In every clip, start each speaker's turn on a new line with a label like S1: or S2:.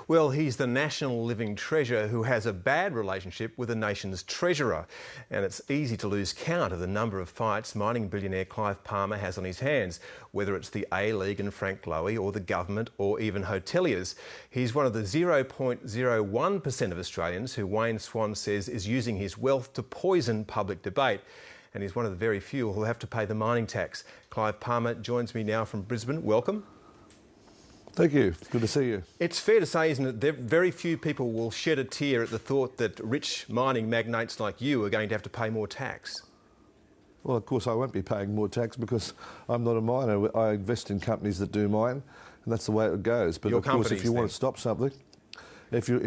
S1: Well, he's the national living treasure who has a bad relationship with the nation's treasurer. And it's easy to lose count of the number of fights mining billionaire Clive Palmer has on his hands, whether it's the A-League and Frank Lowy or the government or even hoteliers. He's one of the 0.01% of Australians who Wayne Swan says is using his wealth to poison public debate. And he's one of the very few who'll have to pay the mining tax. Clive Palmer joins me now from Brisbane. Welcome.
S2: Thank you. Good to see you.
S1: It's fair to say, isn't it, that very few people will shed a tear at the thought that rich mining magnates like you are going to have to pay more tax.
S2: Well, of course, I won't be paying more tax because I'm not a miner. I invest in companies that do mine, and that's the way it goes. But of course, if you want to stop something, if you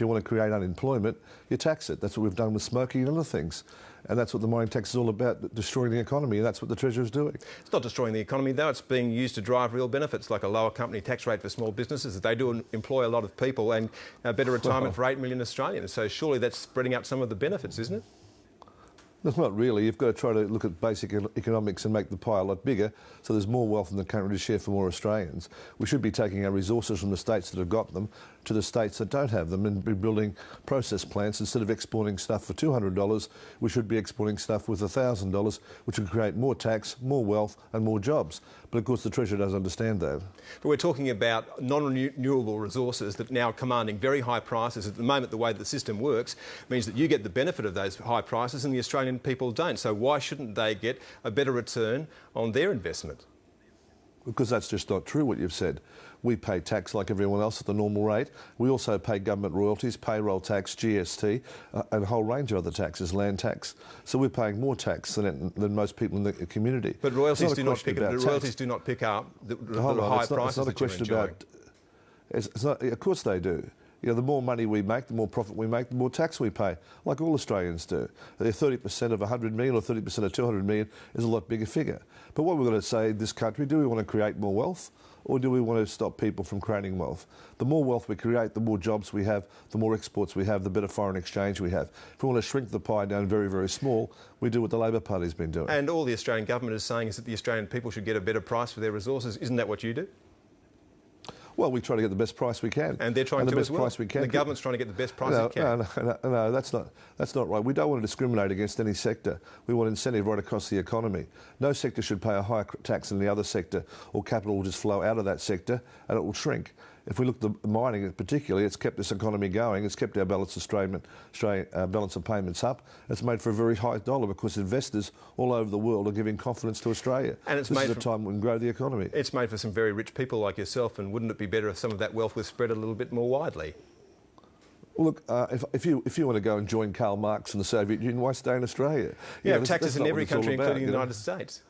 S2: want to create unemployment, you tax it. That's what we've done with smoking and other things. And that's what the mining tax is all about, destroying the economy, and that's what the Treasurer is doing. It's
S1: not destroying the economy, though. It's being used to drive real benefits, like a lower company tax rate for small businesses. They do employ a lot of people, and a better retirement for 8 million Australians. So surely that's spreading out some of the benefits, isn't it?
S2: That's not really. You've got to try to look at basic economics and make the pie a lot bigger so there's more wealth in the country to share for more Australians. We should be taking our resources from the states that have got them to the states that don't have them and be building process plants. Instead of exporting stuff for $200, we should be exporting stuff with $1,000, which would create more tax, more wealth and more jobs. But of course the Treasurer doesn't understand that.
S1: But we're talking about non-renewable resources that now commanding very high prices. At the moment, the way the system works means that you get the benefit of those high prices and the Australian people don't. So why shouldn't they get a better return on their investment?
S2: Because that's just not true what you've said. We pay tax like everyone else at the normal rate. We also pay government royalties, payroll tax, GST, and a whole range of other taxes, land tax. So we're paying more tax than most people in the community.
S1: But royalties do not pick up the high prices.
S2: It's not a question about. Of course they do. You know, the more money we make, the more profit we make, the more tax we pay, like all Australians do. 30% of 100 million or 30% of 200 million is a lot bigger figure. But what we've got to say in this country, do we want to create more wealth or do we want to stop people from creating wealth? The more wealth we create, the more jobs we have, the more exports we have, the better foreign exchange we have. If we want to shrink the pie down very, very small, we do what the Labor Party's been doing.
S1: And all the Australian government is saying is that the Australian people should get a better price for their resources. Isn't that what you do?
S2: Well, we try to get the best price we can.
S1: And they're trying to as well.
S2: Price we can.
S1: The government's trying to get the best price it can.
S2: No, that's not right. We don't want to discriminate against any sector. We want incentive right across the economy. No sector should pay a higher tax than the other sector, or capital will just flow out of that sector and it will shrink. If we look at the mining particularly, it's kept this economy going. It's kept our balance of payments up. It's made for a very high dollar because investors all over the world are giving confidence to Australia. And this is a time we can grow the economy.
S1: It's made for some very rich people like yourself, and wouldn't it be better if some of that wealth was spread a little bit more widely?
S2: Well, look, if you want to go and join Karl Marx and the Soviet Union, why stay in Australia?
S1: You have taxes in every country, including the United States.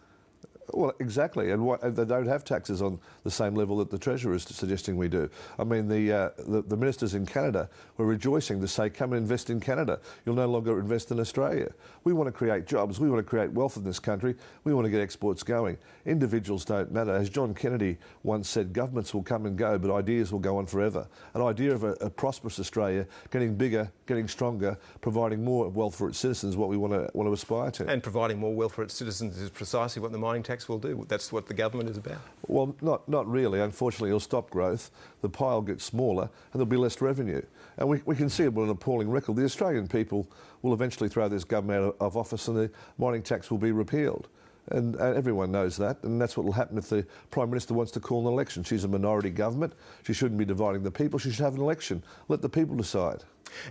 S2: Well, exactly, and they don't have taxes on the same level that the Treasurer is suggesting we do. I mean, the ministers in Canada were rejoicing to say, come and invest in Canada. You'll no longer invest in Australia. We want to create jobs. We want to create wealth in this country. We want to get exports going. Individuals don't matter. As John Kennedy once said, governments will come and go, but ideas will go on forever. An idea of a prosperous Australia, getting bigger, getting stronger, providing more wealth for its citizens, what we want to aspire to.
S1: And providing more wealth for its citizens is precisely what the mining tax will do. That's what the government is about.
S2: Well, not really. Unfortunately, it'll stop growth, the pie will get smaller and there'll be less revenue. And we can see it with an appalling record. The Australian people will eventually throw this government out of office and the mining tax will be repealed. And everyone knows that, and that's what will happen if the Prime Minister wants to call an election. She's a minority government. She shouldn't be dividing the people. She should have an election. Let the people decide.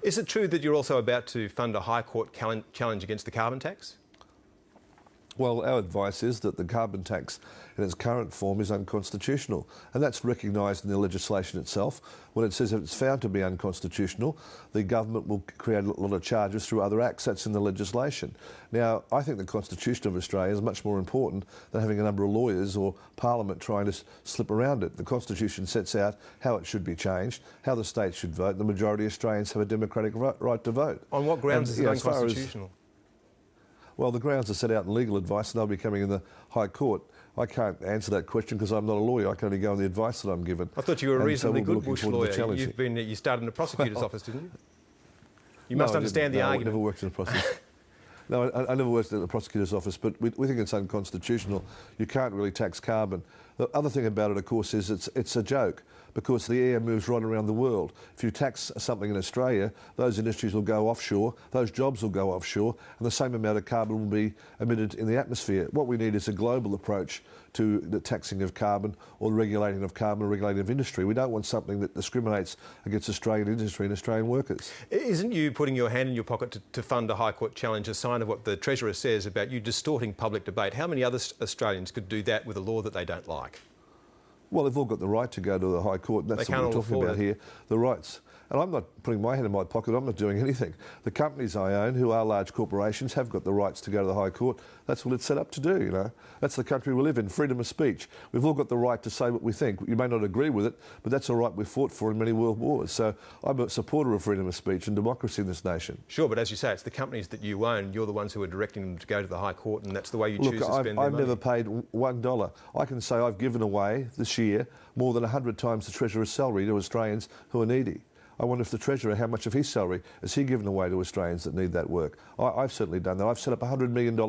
S1: Is it true that you're also about to fund a High Court challenge against the carbon tax?
S2: Well, our advice is that the carbon tax in its current form is unconstitutional, and that's recognised in the legislation itself. When it says if it's found to be unconstitutional, the government will create a lot of charges through other acts. That's in the legislation. Now, I think the Constitution of Australia is much more important than having a number of lawyers or Parliament trying to slip around it. The Constitution sets out how it should be changed, how the states should vote. The majority of Australians have a democratic right to vote.
S1: On what grounds is it unconstitutional?
S2: Well, the grounds are set out in legal advice and they'll be coming in the High Court. I can't answer that question because I'm not a lawyer. I can only go on the advice that I'm given.
S1: I thought you were a reasonably good bush lawyer. You started in a prosecutor's office, didn't you? You must understand the argument.
S2: I never worked in a prosecutor's No, I never worked at the prosecutor's office, but we think it's unconstitutional. You can't really tax carbon. The other thing about it, of course, is it's a joke. because the air moves right around the world. If you tax something in Australia, those industries will go offshore, those jobs will go offshore, and the same amount of carbon will be emitted in the atmosphere. What we need is a global approach to the taxing of carbon or the regulating of carbon or regulating of industry. We don't want something that discriminates against Australian industry and Australian workers.
S1: Isn't you putting your hand in your pocket to fund a High Court challenge a sign of what the Treasurer says about you distorting public debate? How many other Australians could do that with a law that they don't like?
S2: Well, they've all got the right to go to the High Court. That's what we're talking about here, the rights. And I'm not putting my hand in my pocket, I'm not doing anything. The companies I own, who are large corporations, have got the rights to go to the High Court. That's what it's set up to do, you know. That's the country we live in, freedom of speech. We've all got the right to say what we think. You may not agree with it, but that's a right we fought for in many world wars. So I'm a supporter of freedom of speech and democracy in this nation.
S1: Sure, but as you say, it's the companies that you own. You're the ones who are directing them to go to the High Court, and that's the way you choose to spend their money.
S2: I've never paid $1. I can say I've given away this year more than 100 times the Treasurer's salary to Australians who are needy. I wonder if the Treasurer, how much of his salary has he given away to Australians that need that work? I've certainly done that. I've set up a $100 million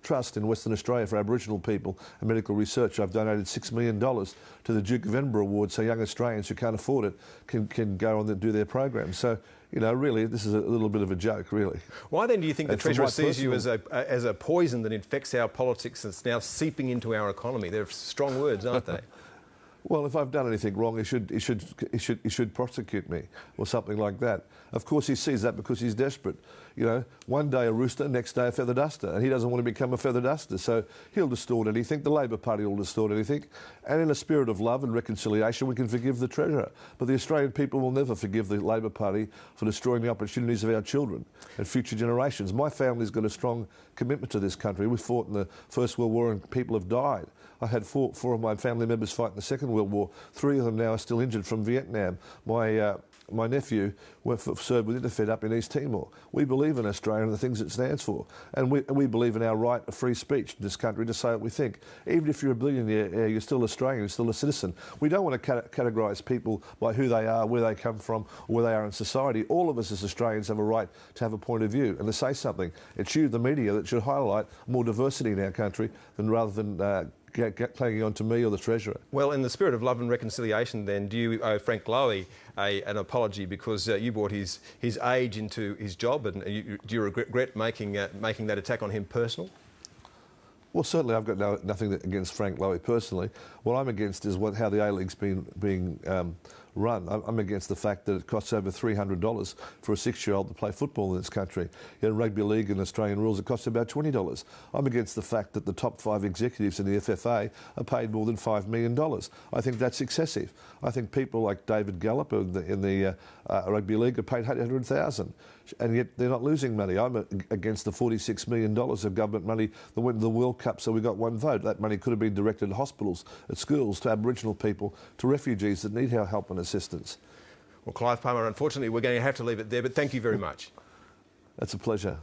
S2: trust in Western Australia for Aboriginal people and medical research. I've donated $6 million to the Duke of Edinburgh Award so young Australians who can't afford it can go on and do their programs. So, you know, really, this is a little bit of a joke, really.
S1: Why then do you think the Treasurer sees you as a poison that infects our politics and it's now seeping into our economy? They're strong words, aren't they?
S2: Well, if I've done anything wrong, he should prosecute me or something like that. Of course, he sees that because he's desperate. You know, one day a rooster, next day a feather duster, and he doesn't want to become a feather duster, so he'll distort anything. The Labor Party will distort anything. And in a spirit of love and reconciliation, we can forgive the Treasurer. But the Australian people will never forgive the Labor Party for destroying the opportunities of our children and future generations. My family's got a strong commitment to this country. We fought in the First World War and people have died. I had four of my family members fight in the Second World War. 3 of them now are still injured from Vietnam. My nephew served with Interfed up in East Timor. We believe in Australia and the things it stands for. And we believe in our right of free speech in this country to say what we think. Even if you're a billionaire, you're still Australian, you're still a citizen. We don't want to categorise people by who they are, where they come from, or where they are in society. All of us as Australians have a right to have a point of view and to say something. It's you, the media, that should highlight more diversity in our country rather than clinging on to me or the Treasurer.
S1: Well, in the spirit of love and reconciliation, then, do you owe Frank Lowy an apology because you brought his age into his job, and do you regret making that attack on him personal?
S2: Well, certainly I've got nothing against Frank Lowy personally. What I'm against is how the A-League's being run. I'm against the fact that it costs over $300 for a 6-year-old to play football in this country. In rugby league and Australian rules, it costs about $20. I'm against the fact that the top 5 executives in the FFA are paid more than $5 million. I think that's excessive. I think people like David Gallop in the rugby league are paid $800,000, and yet they're not losing money. I'm against the $46 million of government money that went to the World Cup, so we got one vote. That money could have been directed at hospitals, at schools, to Aboriginal people, to refugees that need our help and assistance.
S1: Well, Clive Palmer, unfortunately, we're going to have to leave it there, but thank you very much.
S2: That's a pleasure.